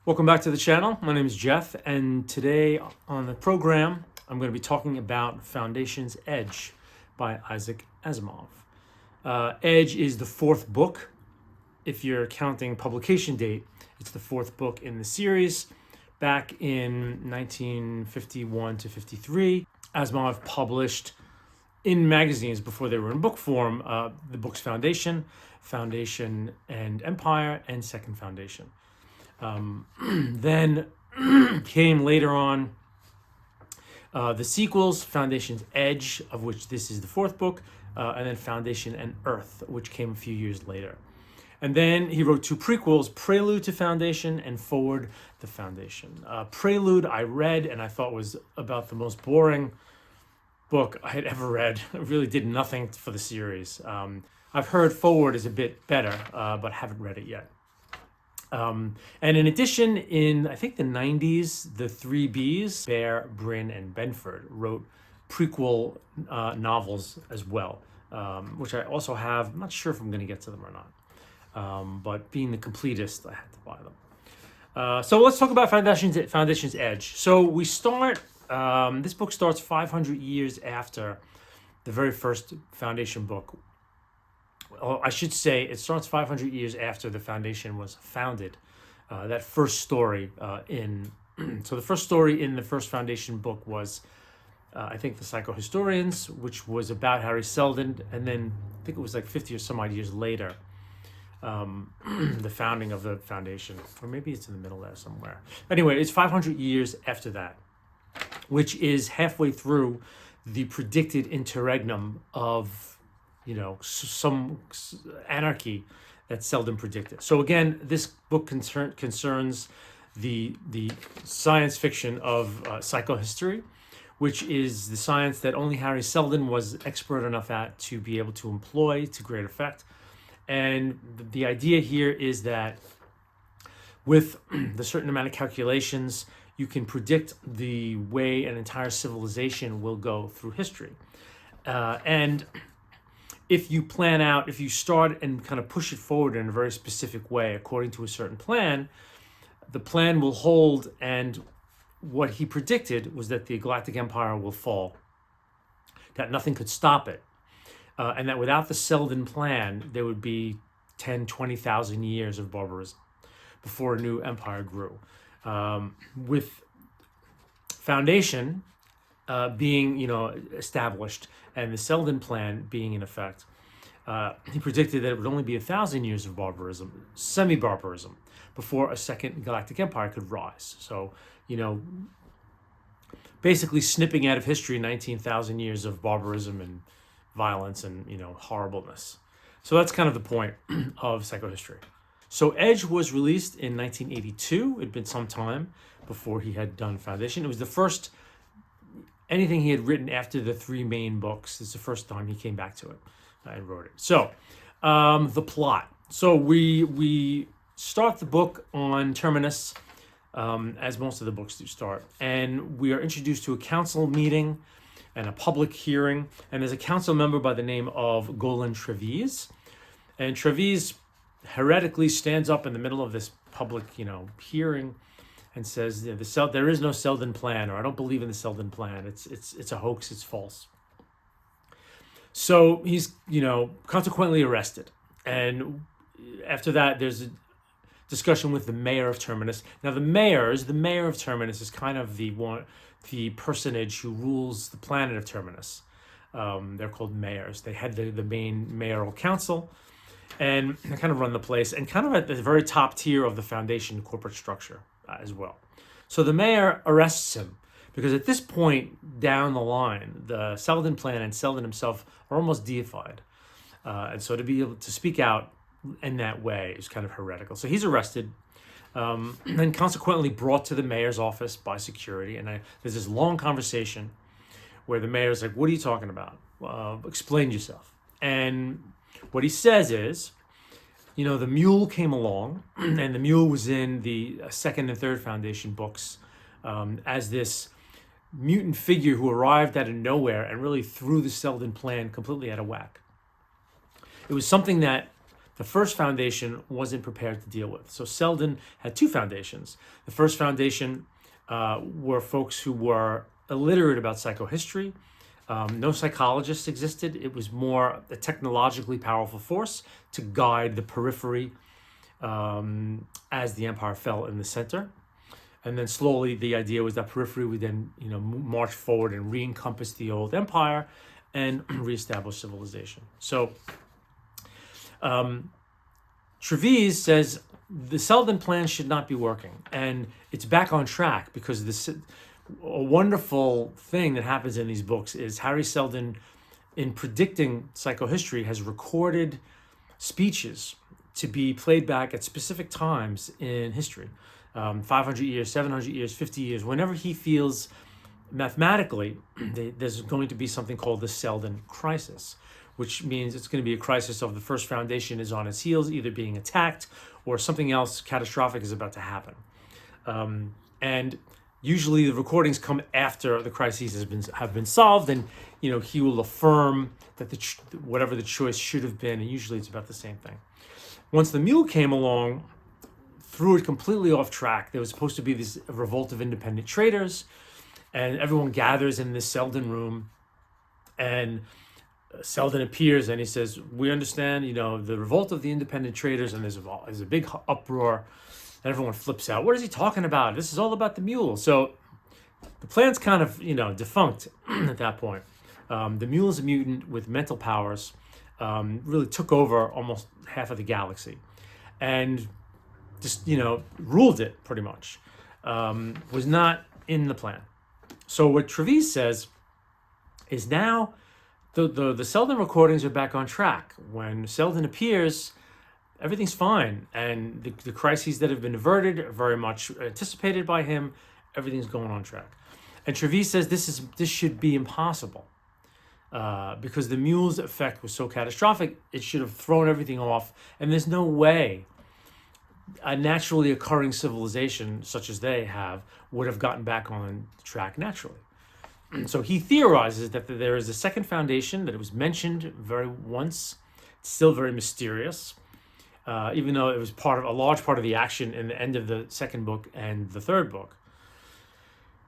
Welcome back to the channel. My name is Jeff, and today on the program, I'm going to be talking about Foundation's Edge by Isaac Asimov. Edge is the fourth book. If you're counting publication date, it's the fourth book in the series. Back in 1951 to 53, Asimov published in magazines before they were in book form the books Foundation, Foundation and Empire, and Second Foundation. Then came later on the sequels, Foundation's Edge, of which this is the fourth book, and then Foundation and Earth, which came a few years later. And then he wrote two prequels, Prelude to Foundation and Forward to Foundation. Prelude I read and I thought was about the most boring book I had ever read. It really did nothing for the series. I've heard Forward is a bit better, but haven't read it yet. And in addition, in I think the 90s, the three Bs, Bear, Bryn, and Benford, wrote prequel novels as well, which I also have. I'm not sure if I'm going to get to them or not. But being the completist, I had to buy them. So let's talk about Foundation's Edge. So we start, this book starts 500 years after the very first Foundation book. I should say it starts 500 years after the Foundation was founded. That first story so the first story in the first Foundation book was, I think, The Psychohistorians, which was about Harry Seldon, and then I think it was like 50 or some odd years later, the founding of the Foundation, or maybe it's in the middle there somewhere. Anyway, it's 500 years after that, which is halfway through the predicted interregnum of some anarchy that Seldon predicted. So again, this book concerns the science fiction of psychohistory, which is the science that only Harry Seldon was expert enough at to be able to employ to great effect. And the idea here is that with the certain amount of calculations, you can predict the way an entire civilization will go through history. And if you plan out, if you start and kind of push it forward in a very specific way, according to a certain plan, the plan will hold. And what he predicted was that the Galactic Empire will fall, that nothing could stop it, and that without the Seldon plan, there would be 10, 20,000 years of barbarism before a new empire grew. With Foundation being, established, and the Seldon plan being in effect, he predicted that it would only be 1,000 years of barbarism, semi-barbarism, before a second galactic empire could rise. So, basically snipping out of history 19,000 years of barbarism and violence and, horribleness. So that's kind of the point of psychohistory. So Edge was released in 1982. It'd been some time before he had done Foundation. It was the first anything he had written after the three main books. It's the first time he came back to it and wrote it. So the plot. So we start the book on Terminus, as most of the books do start, and we are introduced to a council meeting and a public hearing, and there's a council member by the name of Golan Trevize, and Trevize heretically stands up in the middle of this public hearing and says, there is no Seldon plan, or I don't believe in the Seldon plan. It's a hoax. It's false. So he's consequently arrested, and after that, there's a discussion with the mayor of Terminus. Now, the mayor of Terminus is kind of the personage who rules the planet of Terminus. They're called mayors. They had the main mayoral council, and they kind of run the place, and kind of at the very top tier of the Foundation corporate structure as well. So the mayor arrests him because at this point down the line, the Seldon plan and Seldon himself are almost deified. And so to be able to speak out in that way is kind of heretical. So he's arrested, and consequently brought to the mayor's office by security. And there's this long conversation where the mayor's like, "What are you talking about? Explain yourself." And what he says is, the mule came along, and the mule was in the second and third Foundation books as this mutant figure who arrived out of nowhere and really threw the Seldon plan completely out of whack. It was something that the first foundation wasn't prepared to deal with. So Selden had two foundations. The first foundation were folks who were illiterate about psychohistory. No psychologists existed. It was more a technologically powerful force to guide the periphery as the empire fell in the center. And then slowly the idea was that periphery would then, march forward and re-encompass the old empire and reestablish civilization. So Trevize says the Selden plan should not be working, and it's back on track because a wonderful thing that happens in these books is Harry Selden, in predicting psychohistory, has recorded speeches to be played back at specific times in history, 500 years, 700 years, 50 years, whenever he feels mathematically there's going to be something called the Selden crisis, which means it's going to be a crisis of the first foundation is on its heels, either being attacked or something else catastrophic is about to happen. And usually the recordings come after the crises have been solved, and he will affirm that whatever the choice should have been, and usually it's about the same thing. Once the mule came along, threw it completely off track. There was supposed to be this revolt of independent traders, and everyone gathers in this Selden room, and Selden appears and he says, "We understand, the revolt of the independent traders," and there's a big uproar, and everyone flips out. What is he talking about? This is all about the mule. So the plan's kind of, defunct at that point. The mule is a mutant with mental powers, really took over almost half of the galaxy, and just, ruled it pretty much. Was not in the plan. So what Trevize says is now the Selden recordings are back on track. When Selden appears, everything's fine, and the crises that have been averted are very much anticipated by him. Everything's going on track. And Trevize says this should be impossible because the mule's effect was so catastrophic. It should have thrown everything off, and there's no way a naturally occurring civilization such as they have would have gotten back on track naturally. So he theorizes that there is a second foundation, that it was mentioned once. It's still very mysterious, even though it was a large part of the action in the end of the second book and the third book.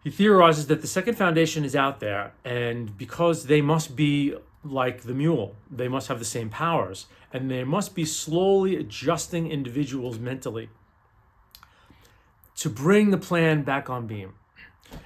He theorizes that the second foundation is out there, and because they must be like the mule, they must have the same powers, and they must be slowly adjusting individuals mentally to bring the plan back on beam.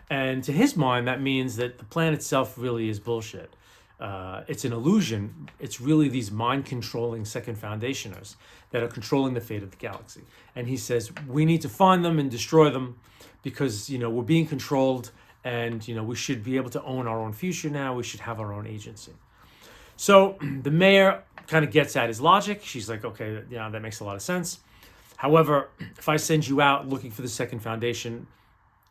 And to his mind, that means that the plan itself really is bullshit. It's an illusion. It's really these mind-controlling second foundationers that are controlling the fate of the galaxy. And he says, we need to find them and destroy them because, we're being controlled, and, we should be able to own our own future now. We should have our own agency. So the mayor kind of gets at his logic. She's like, okay, that makes a lot of sense. However, if I send you out looking for the second foundation,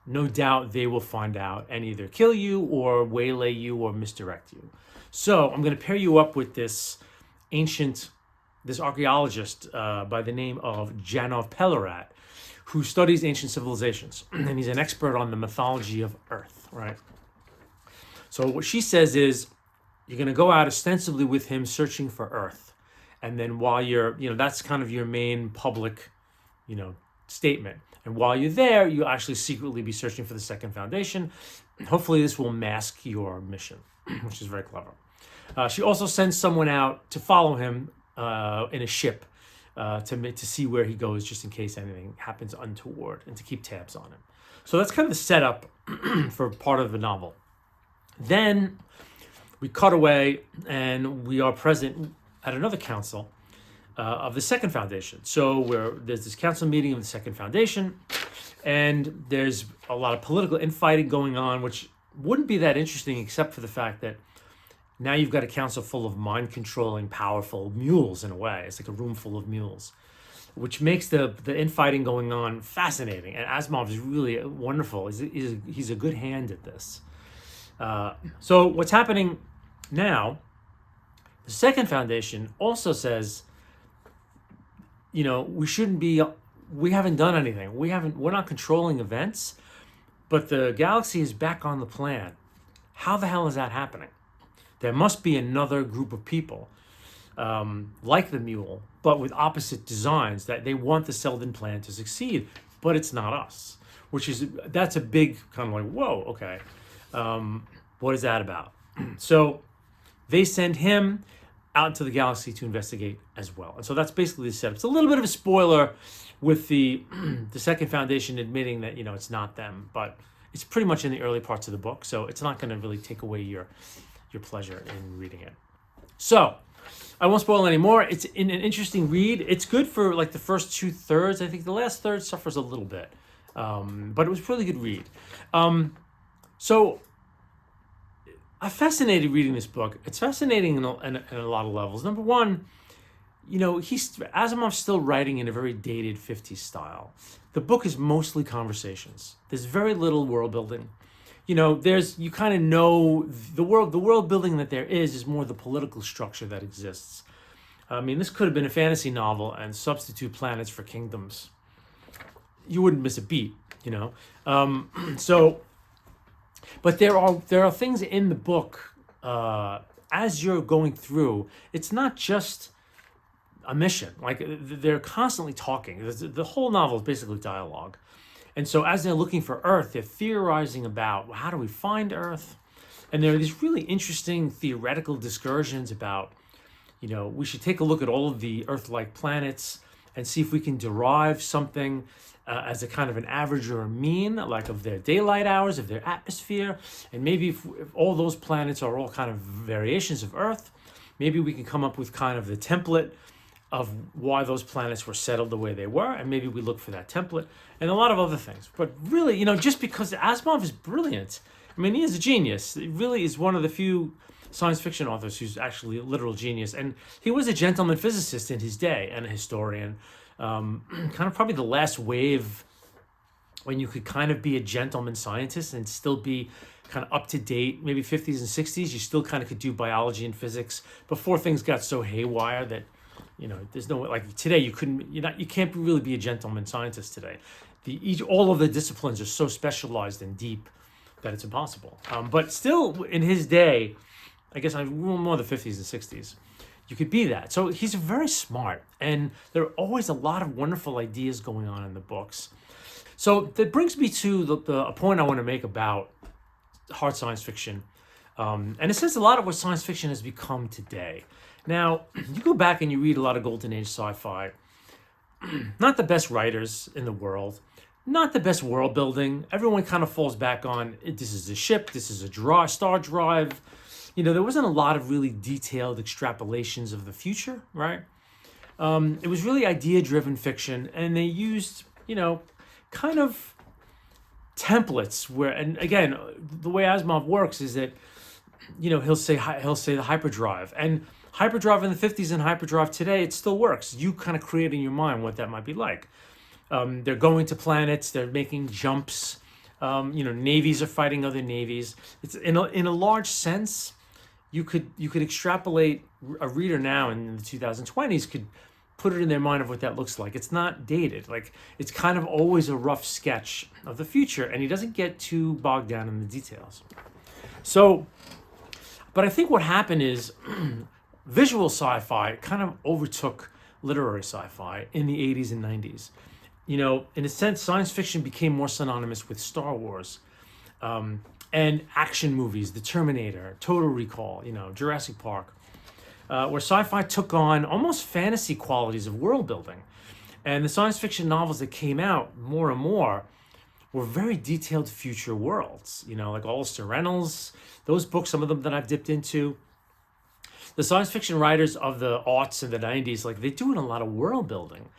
no doubt they will find out and either kill you or waylay you or misdirect you. So I'm going to pair you up with this archaeologist by the name of Janov Pellerat, who studies ancient civilizations. And he's an expert on the mythology of Earth, right? So what she says is, you're going to go out ostensibly with him searching for Earth. And then while you're, that's kind of your main public, statement. And while you're there, you'll actually secretly be searching for the second foundation. Hopefully this will mask your mission, which is very clever. She also sends someone out to follow him in a ship to see where he goes, just in case anything happens untoward, and to keep tabs on him. So that's kind of the setup for part of the novel. Then we cut away, and we are present at another council of the second foundation. So there's this council meeting of the second foundation, and there's a lot of political infighting going on, which wouldn't be that interesting except for the fact that now you've got a council full of mind-controlling, powerful mules in a way. It's like a room full of mules, which makes the infighting going on fascinating. And Asimov is really wonderful. He's a good hand at this. So what's happening now, the second foundation also says, we haven't done anything. We're not controlling events, but the galaxy is back on the plan. How the hell is that happening? There must be another group of people like the mule, but with opposite designs, that they want the Selden plan to succeed, but it's not us, that's a big kind of like, whoa, okay. What is that about? So they send him out into the galaxy to investigate as well. And so that's basically the setup. It's a little bit of a spoiler with the the second foundation admitting that, it's not them, but it's pretty much in the early parts of the book, so it's not going to really take away your pleasure in reading it. So I won't spoil any more. It's an interesting read. It's good for like the first 2/3. I think the last third suffers a little bit, but it was a really good read. So I'm fascinated reading this book. It's fascinating in a lot of levels. Number one, Asimov's still writing in a very dated 50s style. The book is mostly conversations. There's very little world building. You kind of know the world building that there is more the political structure that exists. I mean, this could have been a fantasy novel and substitute planets for kingdoms. You wouldn't miss a beat, but there are things in the book as you're going through. It's not just a mission. Like, they're constantly talking. The whole novel is basically dialogue. And so as they're looking for Earth, they're theorizing about, well, how do we find Earth? And there are these really interesting theoretical discussions about, we should take a look at all of the Earth-like planets and see if we can derive something as a kind of an average or a mean, like of their daylight hours, of their atmosphere. And maybe if all those planets are all kind of variations of Earth, maybe we can come up with kind of the template of why those planets were settled the way they were, and maybe we look for that template, and a lot of other things. But really, just because Asimov is brilliant, I mean, he is a genius. He really is one of the few science fiction authors who's actually a literal genius, and he was a gentleman physicist in his day and a historian. Kind of probably the last wave when you could kind of be a gentleman scientist and still be kind of up to date. Maybe 50s and 60s, you still kind of could do biology and physics before things got so haywire that there's no, like today you can't really be a gentleman scientist today. All of the disciplines are so specialized and deep that it's impossible. But still, in his day, I guess more the 50s and 60s, you could be that. So he's very smart, and there are always a lot of wonderful ideas going on in the books. So that brings me to a point I want to make about hard science fiction. And it says a lot of what science fiction has become today. Now, you go back and you read a lot of Golden Age sci-fi, not the best writers in the world, not the best world building. Everyone kind of falls back on, this is a ship, this is a star drive. There wasn't a lot of really detailed extrapolations of the future, right? It was really idea-driven fiction, and they used, kind of templates where, and again, the way Asimov works is that, he'll say the hyperdrive, and hyperdrive in the 50s and hyperdrive today, it still works. You kind of create in your mind what that might be like. They're going to planets, they're making jumps, navies are fighting other navies. It's in a large sense, you could extrapolate. A reader now in the 2020s could put it in their mind of what that looks like. It's not dated. Like, it's kind of always a rough sketch of the future, and he doesn't get too bogged down in the details. So, but I think what happened is visual sci-fi kind of overtook literary sci-fi in the 80s and 90s. In a sense, science fiction became more synonymous with Star Wars and action movies, The Terminator, Total Recall, Jurassic Park, where sci-fi took on almost fantasy qualities of world building. And the science fiction novels that came out more and more were very detailed future worlds, like Alistair Reynolds, those books, some of them that I've dipped into. The science fiction writers of the aughts and the 90s, like, they do a lot of world building,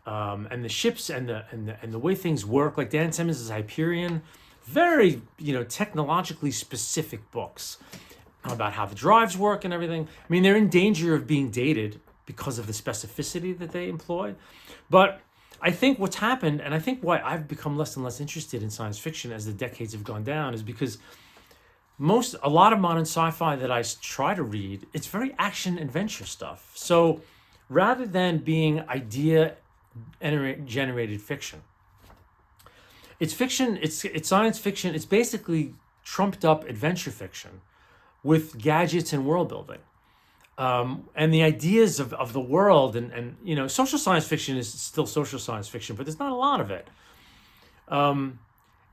and the ships and the way things work. Like Dan Simmons' Hyperion, very technologically specific books about how the drives work and everything. I mean, they're in danger of being dated because of the specificity that they employ. But I think what's happened, and I think why I've become less and less interested in science fiction as the decades have gone down, is because a lot of modern sci-fi that I try to read, it's very action adventure stuff. So rather than being idea generated fiction, it's fiction, it's science fiction, it's basically trumped up adventure fiction with gadgets and world building. and the ideas of the world, and social science fiction is still social science fiction, but there's not a lot of it.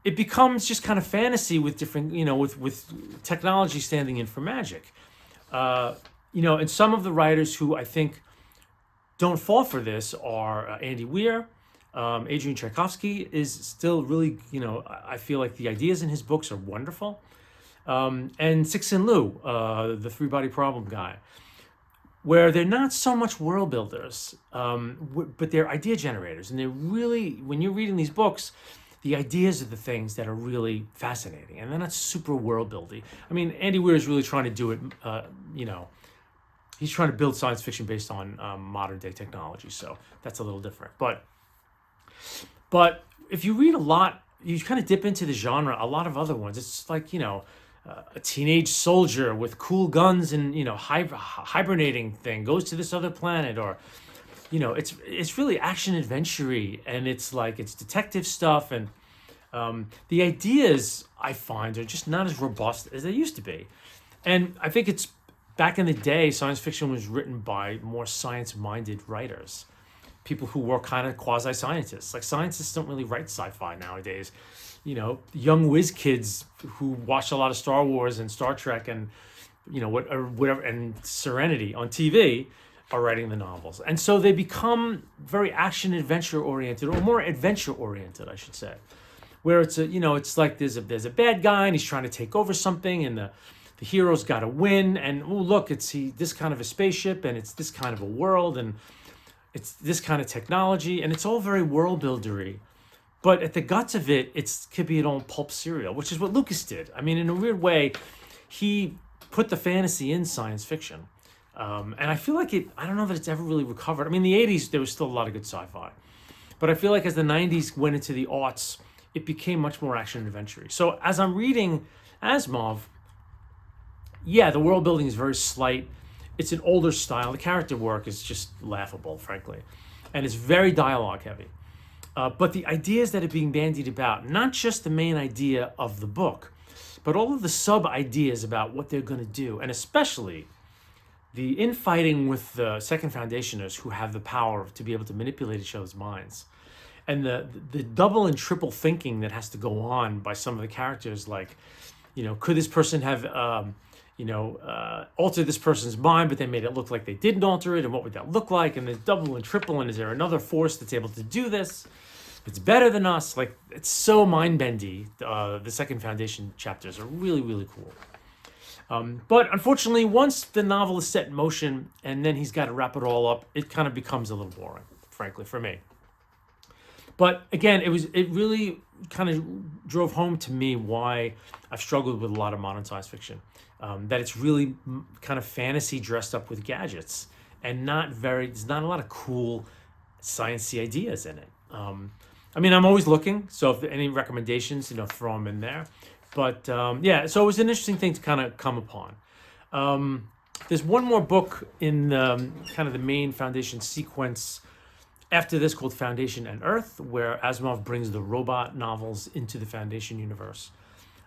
It becomes just kind of fantasy with different, with technology standing in for magic. And some of the writers who I think don't fall for this are Andy Weir. Adrian Tchaikovsky is still really, I feel like the ideas in his books are wonderful. And Cixin Liu, the three-body problem guy, where they're not so much world builders, but they're idea generators. And they're really, when you're reading these books, the ideas are the things that are really fascinating. And they're not super world buildy. I mean, Andy Weir is really trying to do it, he's trying to build science fiction based on modern day technology. So that's a little different. But if you read a lot, you kind of dip into the genre. A lot of other ones, it's like, a teenage soldier with cool guns and hibernating thing goes to this other planet, or it's really action adventure-y, and it's detective stuff, and the ideas I find are just not as robust as they used to be. And I think it's back in the day, science fiction was written by more science-minded writers, people who were kind of quasi-scientists. Like, scientists don't really write sci-fi nowadays. Young whiz kids who watch a lot of Star Wars and Star Trek and whatever, and Serenity on TV are writing the novels. And so they become very action adventure oriented, or more adventure oriented, I should say. Where it's it's like there's a bad guy and he's trying to take over something, and the hero's got to win, and look, it's this kind of a spaceship, and it's this kind of a world, and it's this kind of technology, and it's all very world buildery. But at the guts of it, it could be an old pulp serial, which is what Lucas did. I mean, in a weird way, he put the fantasy in science fiction. And I feel like I don't know that it's ever really recovered. I mean, in the 80s, there was still a lot of good sci-fi. But I feel like as the 90s went into the aughts, it became much more action adventure. So as I'm reading Asimov, the world building is very slight. It's an older style. The character work is just laughable, frankly. And it's very dialogue heavy. But the ideas that are being bandied about, not just the main idea of the book, but all of the sub-ideas about what they're going to do, and especially the infighting with the Second Foundationers, who have the power to be able to manipulate each other's minds, and the double and triple thinking that has to go on by some of the characters, like, could this person have, altered this person's mind, but they made it look like they didn't alter it, and what would that look like? And then double and triple, and is there another force that's able to do this? It's better than us. Like, it's so mind-bendy. The Second Foundation chapters are really, really cool. But unfortunately, once the novel is set in motion and then he's got to wrap it all up, it kind of becomes a little boring, frankly, for me. But again, it really kind of drove home to me why I've struggled with a lot of modern science fiction. That it's really kind of fantasy dressed up with gadgets, and there's not a lot of cool sciencey ideas in it. I mean, I'm always looking, so if any recommendations, throw them in there. But so it was an interesting thing to kind of come upon. There's one more book in kind of the main Foundation sequence after this called Foundation and Earth, where Asimov brings the robot novels into the Foundation universe.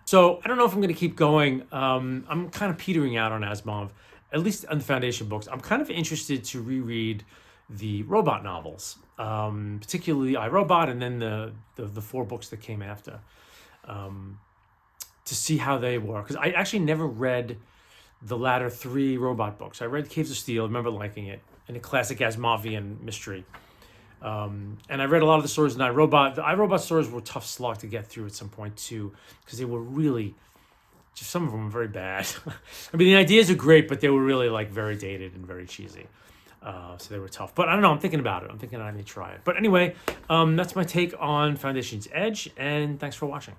So I don't know if I'm going to keep going. I'm kind of petering out on Asimov, at least on the Foundation books. I'm kind of interested to reread the robot novels, particularly iRobot, and then the 4 books that came after, to see how they were. Because I actually never read the latter 3 robot books. I read Caves of Steel, I remember liking it, and a classic Asimovian mystery. And I read a lot of the stories in iRobot. The iRobot stories were a tough slog to get through at some point too, because they were really, just some of them were very bad. I mean, the ideas are great, but they were really very dated and very cheesy. So they were tough. But I don't know, I'm thinking about it. I'm thinking I may try it. But anyway, that's my take on Foundation's Edge, and thanks for watching.